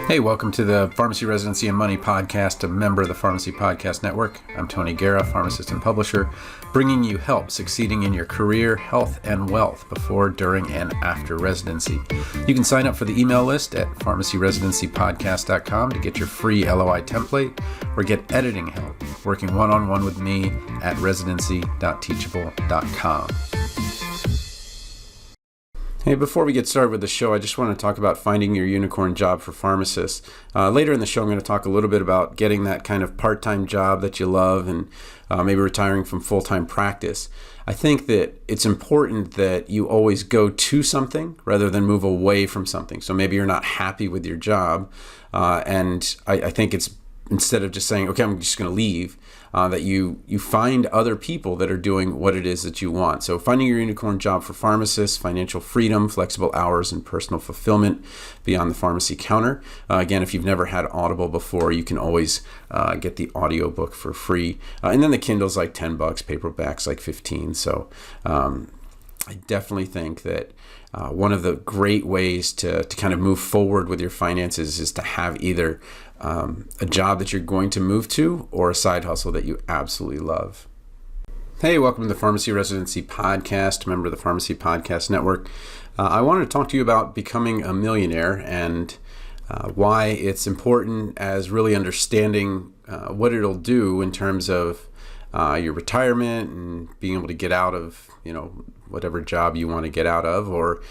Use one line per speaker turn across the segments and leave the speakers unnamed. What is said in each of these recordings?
Hey, welcome to the Pharmacy Residency and Money Podcast, a member of the Pharmacy Podcast Network. I'm Tony Guerra, pharmacist and publisher, bringing you help succeeding in your career, health, and wealth before, during, and after residency. You can sign up for the email list at pharmacyresidencypodcast.com to get your free LOI template or get editing help working one-on-one with me at residency.teachable.com. Hey, before we get started with the show, I just want to talk about finding your unicorn job for pharmacists. Later in the show, I'm going to talk a little bit about getting that kind of part-time job that you love and maybe retiring from full-time practice. I think that it's important that you always go to something rather than move away from something. So maybe you're not happy with your job, and I think it's instead of just saying, okay, I'm just going to leave, that you find other people that are doing what it is that you want. So finding your unicorn job for pharmacists, financial freedom, flexible hours, and personal fulfillment beyond the pharmacy counter. Again, if you've never had Audible before, you can always get the audiobook for free. And then the Kindle's like $10, paperback's like $15. So I definitely think that one of the great ways to kind of move forward with your finances is to have either a job that you're going to move to or a side hustle that you absolutely love. Hey, welcome to the Pharmacy Residency Podcast, member of the Pharmacy Podcast Network. I wanted to talk to you about becoming a millionaire and why it's important as really understanding what it'll do in terms of your retirement and being able to get out of, whatever job you want to get out of, or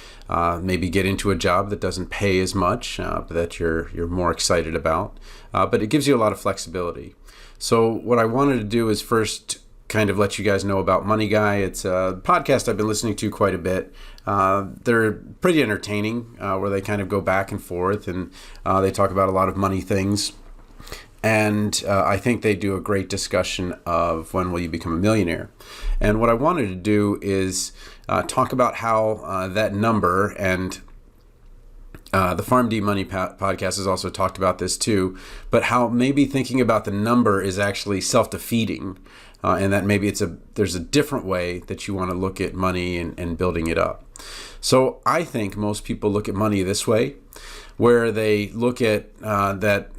maybe get into a job that doesn't pay as much, but that you're more excited about. But it gives you a lot of flexibility. So what I wanted to do is first kind of let you guys know about Money Guy. It's a podcast I've been listening to quite a bit. They're pretty entertaining, where they kind of go back and forth, and they talk about a lot of money things. And I think they do a great discussion of when will you become a millionaire. And what I wanted to do is talk about how that number, and the PharmD Money podcast has also talked about this too, but how maybe thinking about the number is actually self-defeating, and that maybe there's a different way that you want to look at money and building it up. So I think most people look at money this way, where they look at that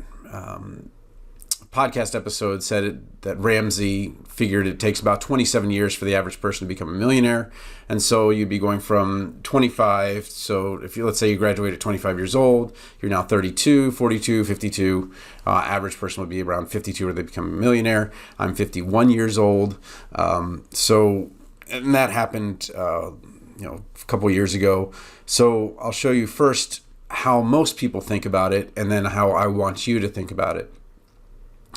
podcast episode said that Ramsey figured it takes about 27 years for the average person to become a millionaire. And so you'd be going from 25. So let's say you graduate at 25 years old, you're now 32, 42, 52. Average person would be around 52 where they become a millionaire. I'm 51 years old. And that happened, a couple of years ago. So I'll show you first how most people think about it, and then how I want you to think about it.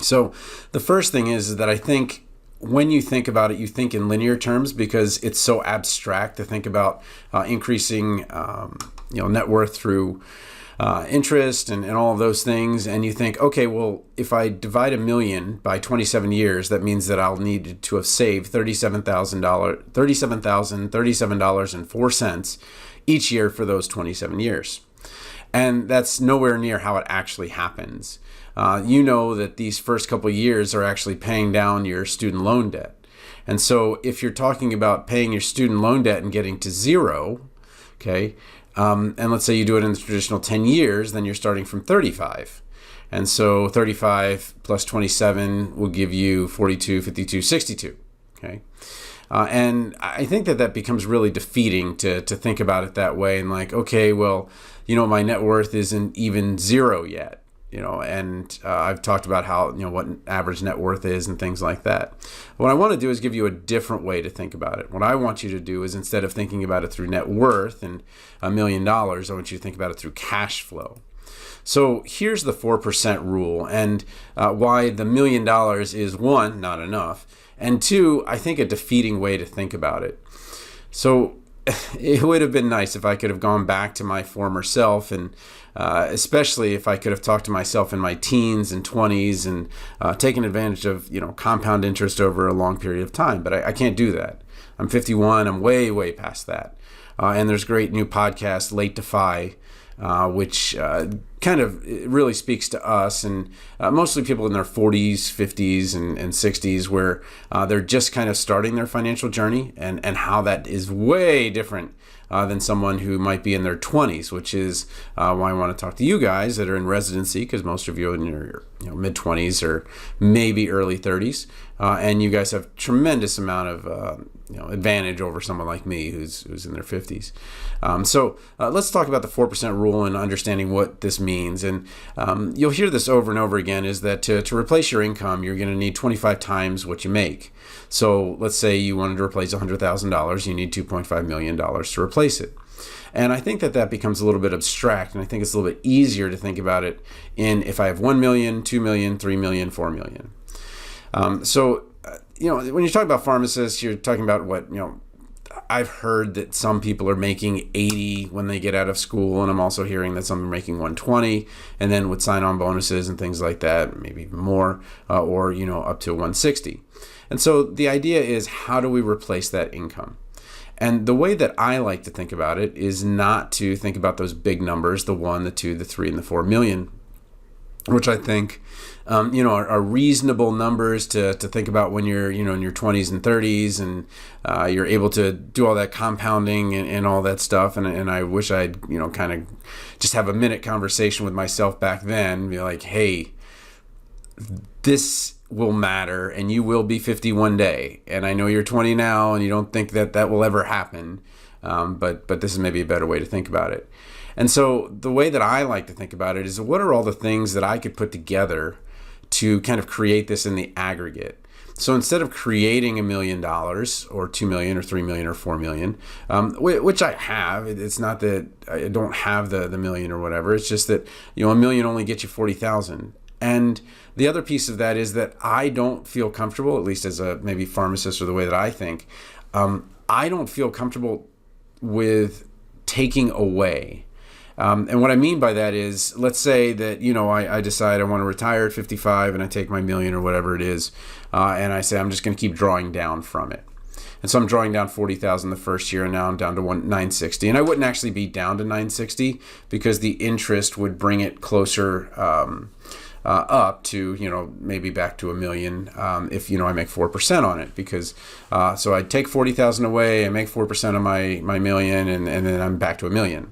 So the first thing is that I think when you think about it, you think in linear terms because it's so abstract to think about increasing net worth through interest and all of those things. And you think, okay, well, if I divide 1 million by 27 years, that means that I'll need to have saved $37,037.04 each year for those 27 years. And that's nowhere near how it actually happens. You know that these first couple of years are actually paying down your student loan debt. And so if you're talking about paying your student loan debt and getting to zero, okay, and let's say you do it in the traditional 10 years, then you're starting from 35. And so 35 plus 27 will give you 42, 52, 62, okay? And I think that becomes really defeating to think about it that way and like, okay, well, my net worth isn't even zero yet. And I've talked about how, what average net worth is and things like that. What I want to do is give you a different way to think about it. What I want you to do is instead of thinking about it through net worth and $1 million, I want you to think about it through cash flow. So here's the 4% rule and why the $1 million is one, not enough, and two, I think a defeating way to think about it. So it would have been nice if I could have gone back to my former self, and especially if I could have talked to myself in my teens and 20s and taken advantage of compound interest over a long period of time. But I can't do that. I'm 51. I'm way, way past that. And there's a great new podcast, Late to Fi, which kind of really speaks to us and mostly people in their 40s, 50s, and 60s where they're just kind of starting their financial journey and how that is way different than someone who might be in their 20s, which is why I want to talk to you guys that are in residency, because most of you are in your mid-20s or maybe early 30s, and you guys have tremendous amount of advantage over someone like me who's in their 50s. So let's talk about the 4% rule and understanding what this means. And you'll hear this over and over again, is that to replace your income, you're going to need 25 times what you make. So let's say you wanted to replace $100,000, you need $2.5 million to replace it. And I think that becomes a little bit abstract, and I think it's a little bit easier to think about it in if I have 1 million, 2 million, 3 million, 4 million. When you talk about pharmacists, you're talking about what, I've heard that some people are making 80 when they get out of school, and I'm also hearing that some are making 120, and then with sign-on bonuses and things like that, maybe even more, or up to 160. And so the idea is, how do we replace that income? And the way that I like to think about it is not to think about those big numbers, the 1, the 2, the 3, and the 4 million, which I think are reasonable numbers to think about when you're in your 20s and 30s, and you're able to do all that compounding and all that stuff. And I wish I'd kind of just have a minute conversation with myself back then, be like, hey, this will matter, and you will be 50 one day. And I know you're 20 now, and you don't think that will ever happen, but this is maybe a better way to think about it. And so the way that I like to think about it is, what are all the things that I could put together to kind of create this in the aggregate? So instead of creating $1 million or 2 million or 3 million or 4 million, which I have, it's not that I don't have the million or whatever. It's just that, $1 million only gets you 40,000. And the other piece of that is that I don't feel comfortable, at least as a maybe pharmacist, or the way that I think, I don't feel comfortable with taking away. And what I mean by that is, let's say that, I decide I want to retire at 55 and I take my million or whatever it is, and I say I'm just going to keep drawing down from it. And so I'm drawing down 40,000 the first year, and now I'm down to 960. And I wouldn't actually be down to 960 because the interest would bring it closer up to, maybe back to $1 million if, I make 4% on it. Because so I take 40,000 away, I make 4% of my million, and then I'm back to $1 million.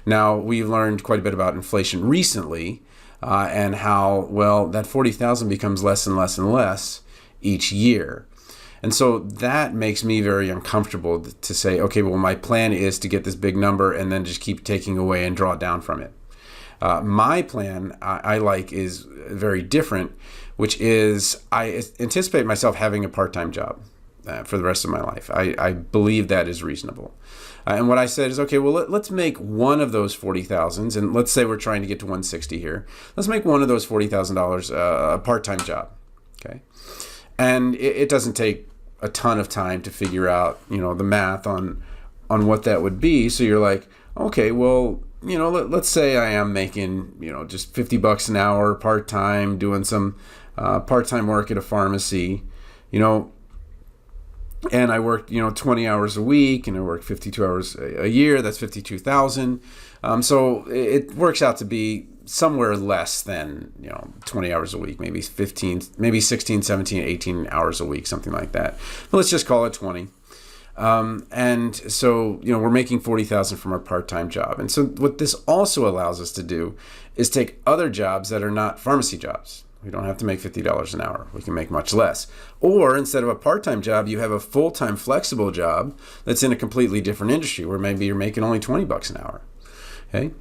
Now, we've learned quite a bit about inflation recently, and how, that 40,000 becomes less and less and less each year. And so that makes me very uncomfortable to say, okay, my plan is to get this big number and then just keep taking away and draw down from it. My plan I like is very different, which is I anticipate myself having a part-time job for the rest of my life. I believe that is reasonable. And what I said is, okay, let's make one of those 40,000s, and let's say we're trying to get to 160 here. Let's make one of those $40,000 a part-time job, okay? And it doesn't take a ton of time to figure out, the math on what that would be. So you're like, okay, let's say I am making, just $50 an hour part-time, doing some part-time work at a pharmacy, and I work, 20 hours a week, and I work 52 hours a year. That's 52,000. So it works out to be somewhere less than, 20 hours a week, maybe 15, maybe 16, 17, 18 hours a week, something like that. But let's just call it 20. And so, we're making 40,000 from our part-time job. And so what this also allows us to do is take other jobs that are not pharmacy jobs. We don't have to make $50 an hour. We can make much less. Or instead of a part-time job, you have a full-time flexible job that's in a completely different industry, where maybe you're making only $20 an hour. Okay.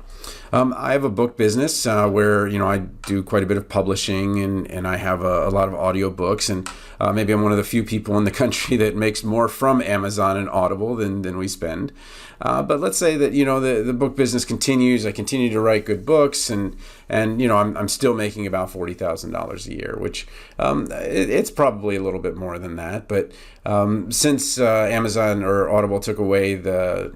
I have a book business where, I do quite a bit of publishing, and I have a lot of audio books, and maybe I'm one of the few people in the country that makes more from Amazon and Audible than we spend. But let's say that, the book business continues. I continue to write good books, and I'm still making about $40,000 a year, which it's probably a little bit more than that. But since Amazon or Audible took away the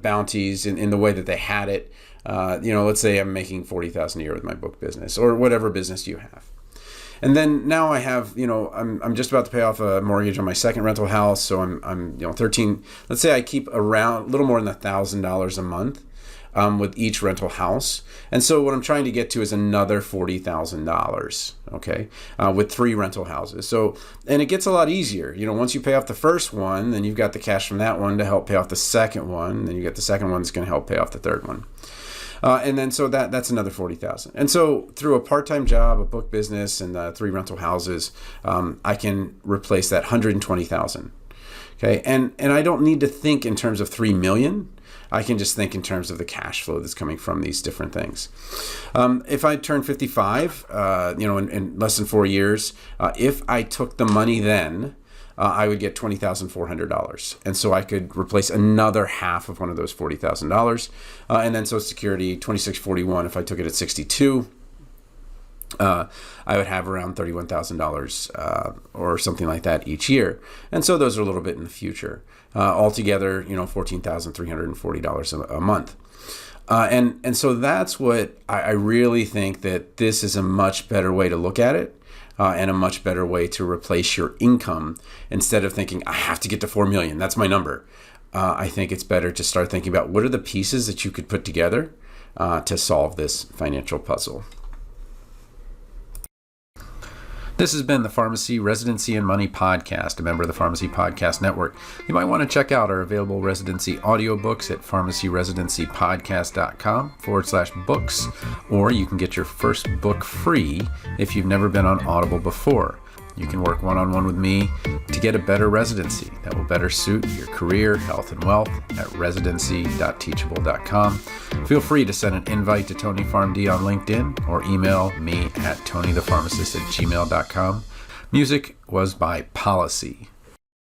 bounties in the way that they had it, let's say I'm making $40,000 a year with my book business, or whatever business you have. And then now I have, I'm just about to pay off a mortgage on my second rental house. So I'm 13, let's say I keep around a little more than $1,000 a month. with each rental house. And so what I'm trying to get to is another $40,000, okay, with 3 rental houses. So, and it gets a lot easier. Once you pay off the first one, then you've got the cash from that one to help pay off the second one. Then you get the second one that's going to help pay off the third one. And then so that's another $40,000. And so through a part-time job, a book business, and 3 rental houses, I can replace that $120,000. Okay, and I don't need to think in terms of 3 million. I can just think in terms of the cash flow that's coming from these different things. If I turn 55, in less than 4 years, if I took the money then, I would get $20,400. And so I could replace another half of one of those $40,000. And then Social Security, $2641, if I took it at 62, I would have around $31,000 or something like that each year. And so those are a little bit in the future. Altogether, $14,340 a month. And so that's what I really think that this is a much better way to look at it. And a much better way to replace your income instead of thinking, I have to get to 4 million. That's my number. I think it's better to start thinking about what are the pieces that you could put together to solve this financial puzzle. This has been the Pharmacy Residency and Money Podcast, a member of the Pharmacy Podcast Network. You might want to check out our available residency audiobooks at pharmacyresidencypodcast.com/books, or you can get your first book free if you've never been on Audible before. You can work one-on-one with me to get a better residency that will better suit your career, health, and wealth at residency.teachable.com. Feel free to send an invite to Tony PharmD on LinkedIn or email me at tonythepharmacist@gmail.com. Music was by Policy.